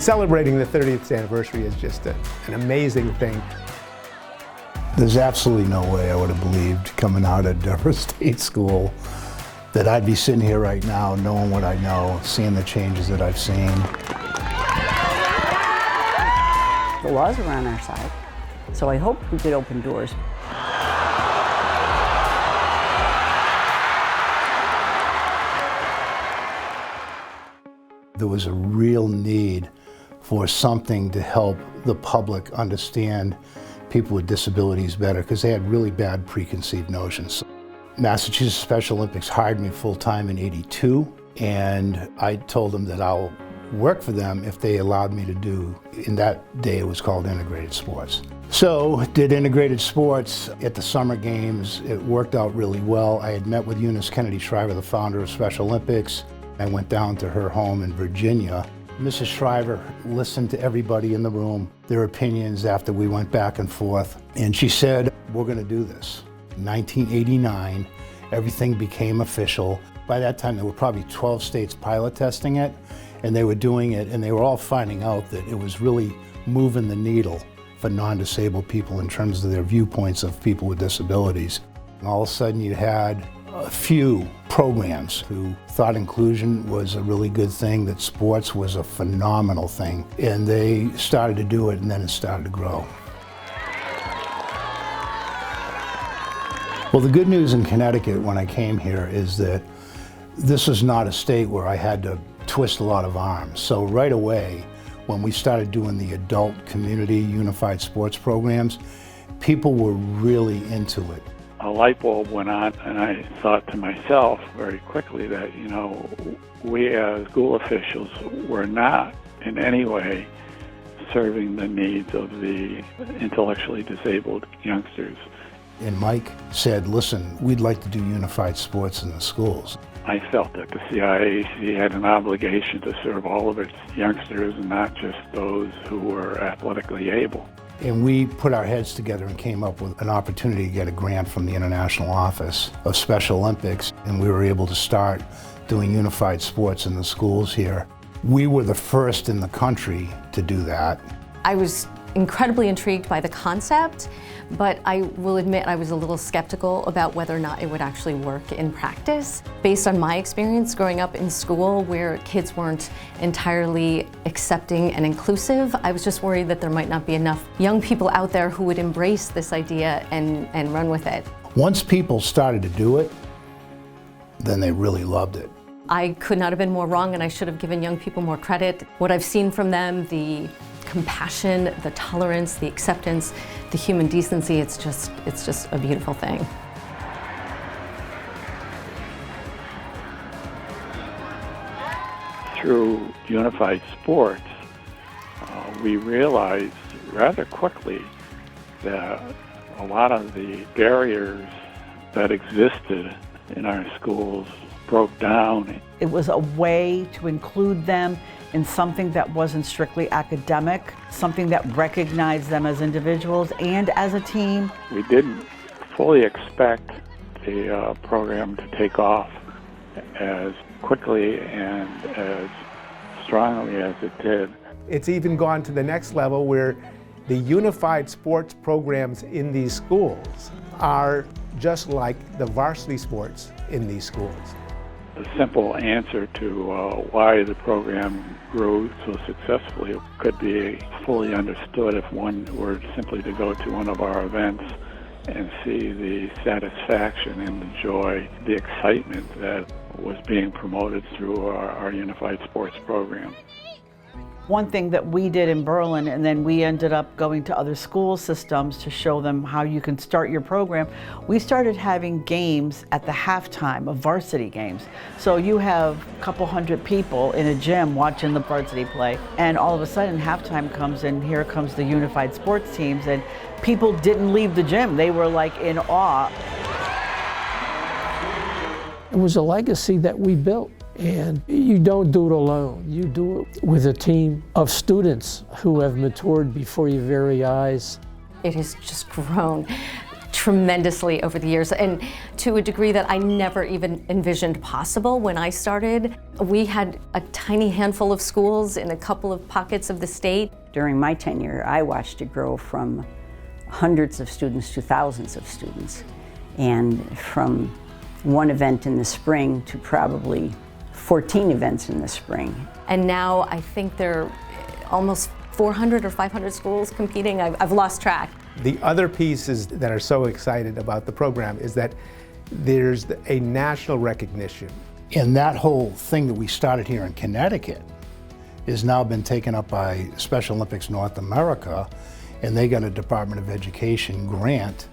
Celebrating the 30th anniversary is just an amazing thing. There's absolutely no way I would have believed coming out of Denver State School that I'd be sitting here right now knowing what I know, seeing the changes that I've seen. The laws are on our side, so I hope we could open doors. There was a real need for something to help the public understand people with disabilities better, because they had really bad preconceived notions. Massachusetts Special Olympics hired me full-time in '82, and I told them that I'll work for them if they allowed me to do, in that day it was called integrated sports. So did integrated sports at the summer games. It worked out really well. I had met with Eunice Kennedy Shriver, the founder of Special Olympics. I went down to her home in Virginia. Mrs. Shriver listened to everybody in the room, their opinions after we went back and forth, and she said, we're going to do this. In 1989, everything became official. By that time, there were probably 12 states pilot testing it, and they were doing it, and they were all finding out that it was really moving the needle for non-disabled people in terms of their viewpoints of people with disabilities. And all of a sudden, you had a few programs who thought inclusion was a really good thing, that sports was a phenomenal thing, and they started to do it, and then it started to grow. Well, the good news in Connecticut when I came here is that this is not a state where I had to twist a lot of arms. So right away, when we started doing the adult community unified sports programs, people were really into it. A light bulb went on, and I thought to myself very quickly that, you know, we as school officials were not in any way serving the needs of the intellectually disabled youngsters. And Mike said, listen, we'd like to do unified sports in the schools. I felt that the CIAC had an obligation to serve all of its youngsters and not just those who were athletically able. And we put our heads together and came up with an opportunity to get a grant from the International Office of Special Olympics, and we were able to start doing unified sports in the schools here. We were the first in the country to do that. I was incredibly intrigued by the concept, but I will admit I was a little skeptical about whether or not it would actually work in practice. Based on my experience growing up in school where kids weren't entirely accepting and inclusive, I was just worried that there might not be enough young people out there who would embrace this idea and run with it. Once people started to do it, then they really loved it. I could not have been more wrong, and I should have given young people more credit. What I've seen from them, the compassion, the tolerance, the acceptance, the human decency, it's just a beautiful thing. Through unified sports, we realized rather quickly that a lot of the barriers that existed in our schools broke down. It was a way to include them in something that wasn't strictly academic, something that recognized them as individuals and as a team. We didn't fully expect the program to take off as quickly and as strongly as it did. It's even gone to the next level where the unified sports programs in these schools are just like the varsity sports in these schools. The simple answer to why the program grew so successfully could be fully understood if one were simply to go to one of our events and see the satisfaction and the joy, the excitement that was being promoted through our unified sports program. One thing that we did in Berlin, and then we ended up going to other school systems to show them how you can start your program, we started having games at the halftime of varsity games. So you have a couple hundred people in a gym watching the varsity play, and all of a sudden halftime comes and here comes the unified sports teams, and people didn't leave the gym. They were like in awe. It was a legacy that we built. And you don't do it alone. You do it with a team of students who have matured before your very eyes. It has just grown tremendously over the years, and to a degree that I never even envisioned possible when I started. We had a tiny handful of schools in a couple of pockets of the state. During my tenure, I watched it grow from hundreds of students to thousands of students, and from one event in the spring to probably 14 events in the spring. And now I think there are almost 400 or 500 schools competing. I've lost track. The other pieces that are so excited about the program is that there's a national recognition. And that whole thing that we started here in Connecticut has now been taken up by Special Olympics North America, and they got a Department of Education grant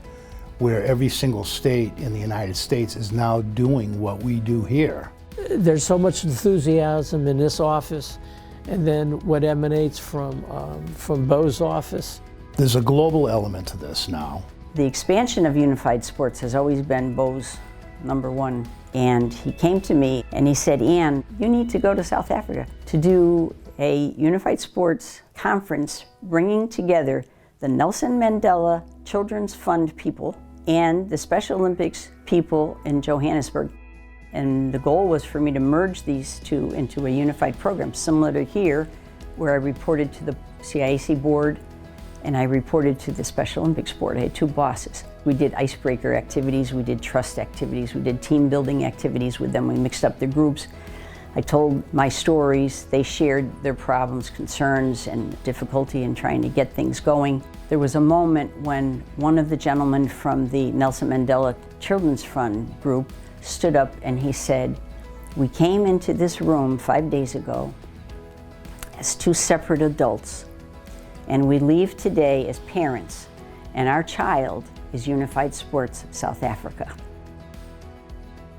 where every single state in the United States is now doing what we do here. There's so much enthusiasm in this office, and then what emanates from Bo's office. There's a global element to this now. The expansion of unified sports has always been Bo's #1. And he came to me and he said, Ann, you need to go to South Africa to do a unified sports conference bringing together the Nelson Mandela Children's Fund people and the Special Olympics people in Johannesburg. And the goal was for me to merge these two into a unified program, similar to here, where I reported to the CIAC board and I reported to the Special Olympics board. I had two bosses. We did icebreaker activities, we did trust activities, we did team building activities with them. We mixed up the groups. I told my stories. They shared their problems, concerns, and difficulty in trying to get things going. There was a moment when one of the gentlemen from the Nelson Mandela Children's Fund group stood up and he said, we came into this room 5 days ago as two separate adults, and we leave today as parents, and our child is Unified Sports South Africa.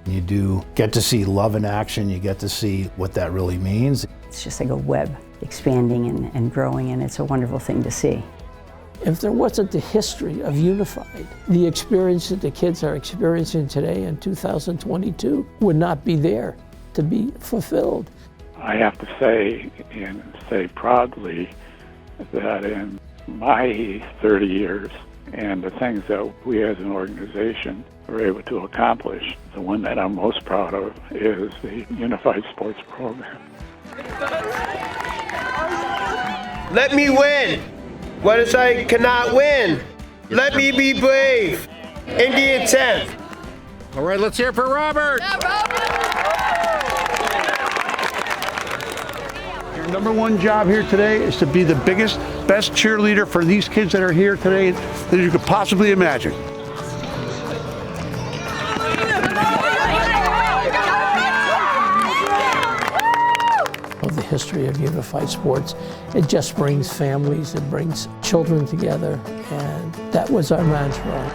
You do get to see love in action, you get to see what that really means. It's just like a web expanding and growing, and it's a wonderful thing to see. If there wasn't the history of Unified, the experience that the kids are experiencing today in 2022 would not be there to be fulfilled. I have to say, and say proudly, that in my 30 years and the things that we as an organization were able to accomplish, the one that I'm most proud of is the Unified Sports Program. Let me win what is I cannot win. Let me be brave. Indian 10th. All right, let's hear it for Robert. Your #1 job here today is to be the biggest, best cheerleader for these kids that are here today that you could possibly imagine. Of the history of unified sports, it just brings families, it brings children together, and that was our mantra.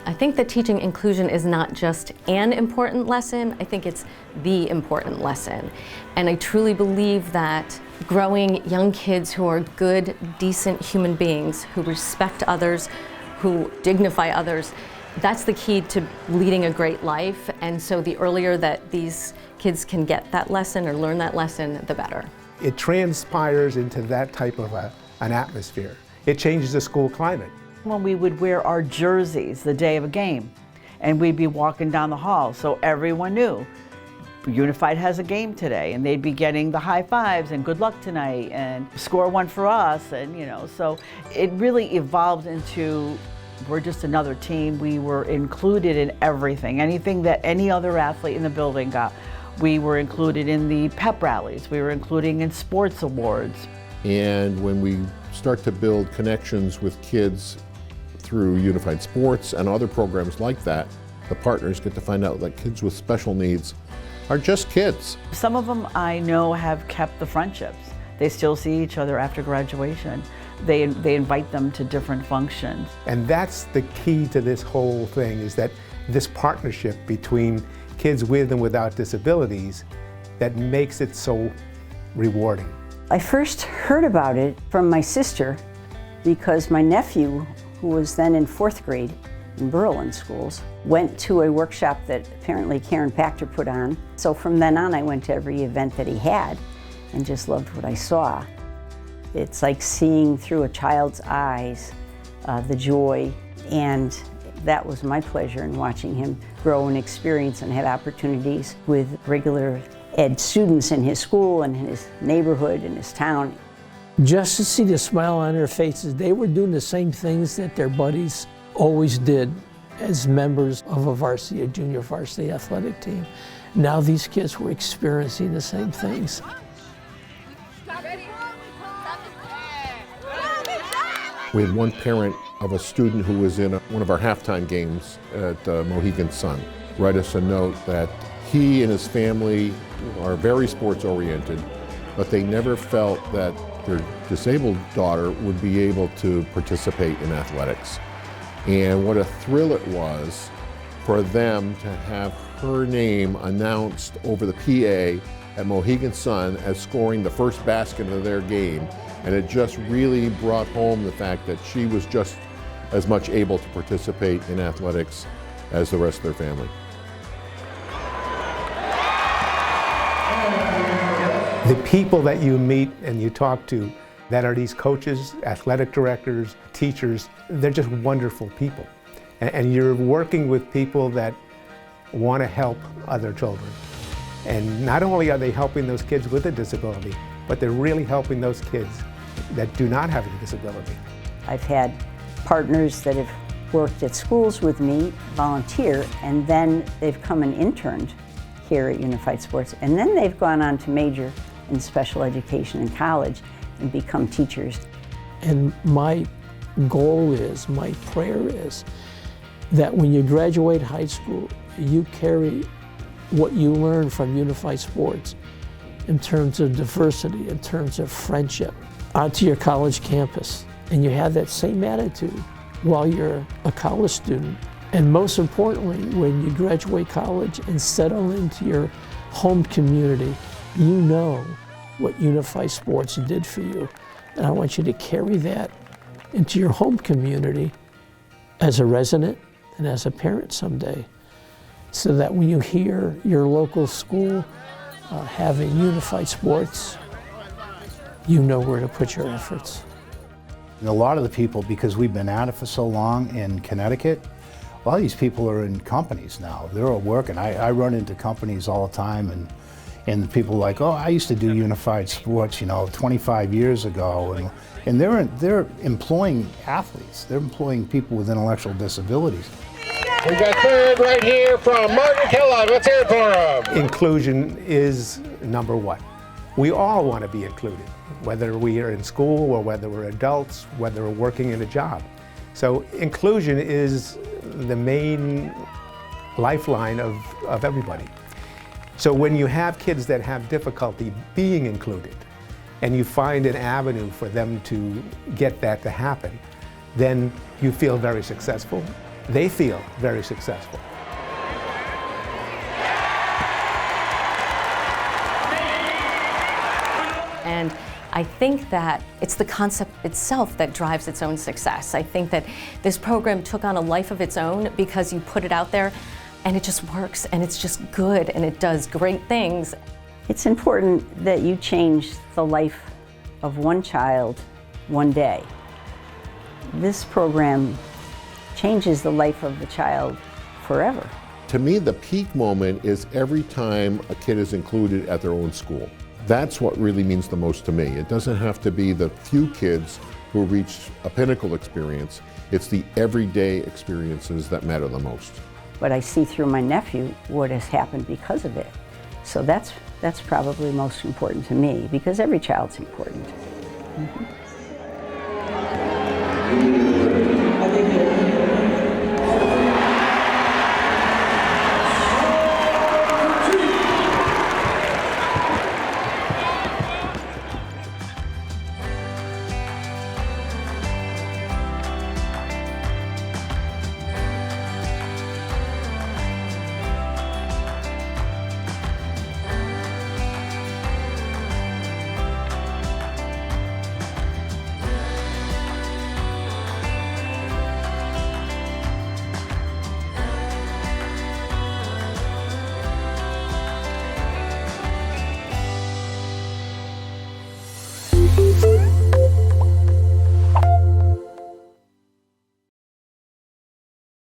I think that teaching inclusion is not just an important lesson, I think it's the important lesson. And I truly believe that growing young kids who are good, decent human beings, who respect others, who dignify others, that's the key to leading a great life. And so the earlier that these kids can get that lesson or learn that lesson, the better. It transpires into that type of an atmosphere. It changes the school climate. When we would wear our jerseys the day of a game, and we'd be walking down the hall, so everyone knew Unified has a game today, and they'd be getting the high fives and good luck tonight and score one for us, and so it really evolved into we're just another team. We were included in everything, anything that any other athlete in the building got. We were included in the pep rallies, we were including in sports awards. And when we start to build connections with kids through Unified Sports and other programs like that, the partners get to find out that kids with special needs are just kids. Some of them I know have kept the friendships. They still see each other after graduation. They invite them to different functions. And that's the key to this whole thing, is that this partnership between kids with and without disabilities that makes it so rewarding. I first heard about it from my sister because my nephew, who was then in 4th grade in Berlin schools, went to a workshop that apparently Karen Pachter put on. So from then on, I went to every event that he had. and just loved what I saw. It's like seeing through a child's eyes the joy, and that was my pleasure in watching him grow and experience and have opportunities with regular ed students in his school and in his neighborhood and his town. Just to see the smile on their faces, they were doing the same things that their buddies always did as members of a varsity, a junior varsity athletic team. Now these kids were experiencing the same things. We had one parent of a student who was in one of our halftime games at Mohegan Sun write us a note that he and his family are very sports oriented, but they never felt that their disabled daughter would be able to participate in athletics. And what a thrill it was for them to have her name announced over the PA at Mohegan Sun as scoring the first basket of their game. And it just really brought home the fact that she was just as much able to participate in athletics as the rest of their family. The people that you meet and you talk to that are these coaches, athletic directors, teachers, they're just wonderful people. And you're working with people that want to help other children. And not only are they helping those kids with a disability, but they're really helping those kids that do not have a disability. I've had partners that have worked at schools with me, volunteer, and then they've come and interned here at Unified Sports, and then they've gone on to major in special education in college and become teachers. And my goal is, my prayer is, that when you graduate high school, you carry what you learn from Unified Sports in terms of diversity, in terms of friendship, onto your college campus. And you have that same attitude while you're a college student. And most importantly, when you graduate college and settle into your home community, you know what Unified Sports did for you. And I want you to carry that into your home community as a resident and as a parent someday, so that when you hear your local school having Unified Sports, you know where to put your efforts. And a lot of the people, because we've been at it for so long in Connecticut, a lot of these people are in companies now. They're all working. I run into companies all the time, and people are like, oh, I used to do Unified Sports, 25 years ago. And they're employing athletes. They're employing people with intellectual disabilities. We got third right here from Martin Kellogg. Let's hear it for him. Inclusion is number one. We all want to be included, whether we are in school or whether we're adults, whether we're working in a job. So inclusion is the main lifeline of everybody. So when you have kids that have difficulty being included, and you find an avenue for them to get that to happen, then you feel very successful. They feel very successful. And I think that it's the concept itself that drives its own success. I think that this program took on a life of its own because you put it out there and it just works and it's just good and it does great things. It's important that you change the life of one child one day. This program changes the life of the child forever. To me, the peak moment is every time a kid is included at their own school. That's what really means the most to me. It doesn't have to be the few kids who reach a pinnacle experience. It's the everyday experiences that matter the most. But I see through my nephew what has happened because of it. So that's probably most important to me, because every child's important. Mm-hmm.